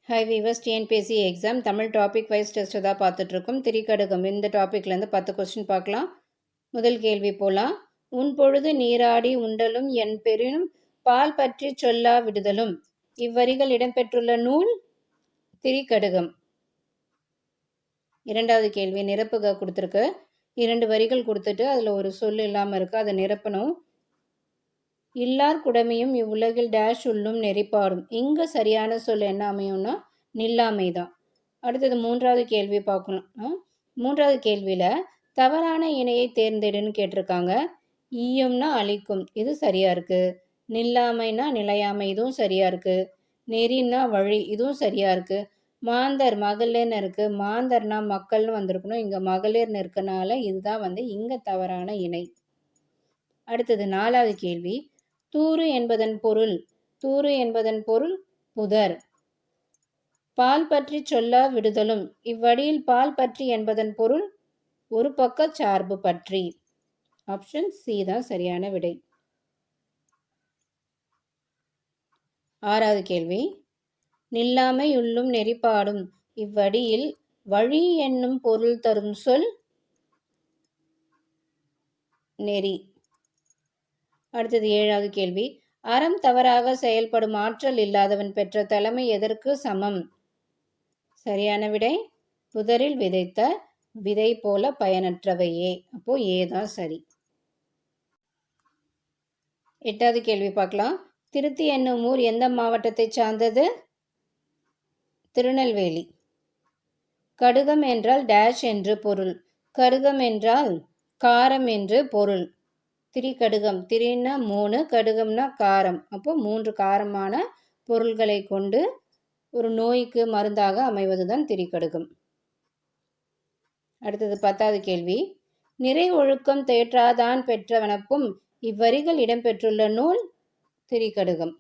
Hi viewers, TNPSC exam Tamil topic wise test தான் பார்த்துட்ருக்கோம். திரிகடுகம் இந்த டாப்பிக்லேருந்து 10 கொஸ்டின் பார்க்கலாம். முதல் கேள்வி போலாம். உன் பொழுது நீராடி உண்டலும் என் பெரினும் பால் பற்றி சொல்லா விடுதலும். இவ்வரிகள் இடம்பெற்றுள்ள நூல் திரிகடுகம். இரண்டாவது கேள்வி நிரப்புக கொடுத்துருக்கு. 2 வரிகள் கொடுத்துட்டு அதில் ஒரு சொல் இல்லாமல் இருக்குது, அதை நிரப்பணும். இல்லார் குடமையும் இவ்வுலகில் டேஷ் உள்ளும் நெறிப்பாடும். இங்கே சரியான சொல் என்ன அமையும்னா நில்லாமை தான். அடுத்தது மூன்றாவது கேள்வி பார்க்கணும். மூன்றாவது கேள்வியில் தவறான இணையை தேர்ந்தெடுன்னு கேட்டிருக்காங்க. ஈயும்னா அழிக்கும், இது சரியாக இருக்குது. நில்லாமைனா நிலையாமை, இதுவும் சரியாக இருக்குது. நெறின்னா வழி, இதுவும் சரியாக இருக்குது. மாந்தர் மகளிர்னு இருக்குது, மாந்தர்னா மக்கள்னு வந்திருக்கணும், இங்கே மகளிர்னு இருக்கனால இதுதான் இங்கே தவறான இணை. அடுத்தது நாலாவது கேள்வி. தூறு என்பதன் பொருள், தூறு என்பதன் பொருள் புதர். பால் பற்றி சொல்லா விடுதலும். இவ்வடியில் பால் பற்றி என்பதன் பொருள் ஒரு பக்க சார்பு பற்றி. ஆப்ஷன் சி தான் சரியான விடை. ஆறாவது கேள்வி. நில்லாமை உள்ளும் நெறிப்பாடும். இவ்வடியில் வழி என்னும் பொருள் தரும் சொல் நெறி. அடுத்தது ஏழாவது கேள்வி. அறம் தவறாக செயல்படும் ஆற்றல் இல்லாதவன் பெற்ற தலைமை எதற்கு சமம்? சரியான விடை புதரில் விதைத்த விதை போல பயனற்றவையே. அப்போ ஏதான் சரி. எட்டாவது கேள்வி பார்க்கலாம். திருத்தி என்னும் ஊர் எந்த மாவட்டத்தை சார்ந்தது? திருநெல்வேலி. கடுகம் என்றால் டேஷ் என்று பொருள். கடுகம் என்றால் காரம் என்று பொருள். திரிகடுகம், திரின்னா 3, கடுகம்னா காரம். அப்போ 3 காரமான பொருள்களை கொண்டு ஒரு நோய்க்கு மருந்தாக அமைவதுதான் திரிகடுகம். அடுத்தது 10வது கேள்வி. நிறை ஒழுக்கம் தேற்றாதான் பெற்றவனப்பும் இவ்வரிகள் இடம்பெற்றுள்ள நூல் திரிகடுகம்.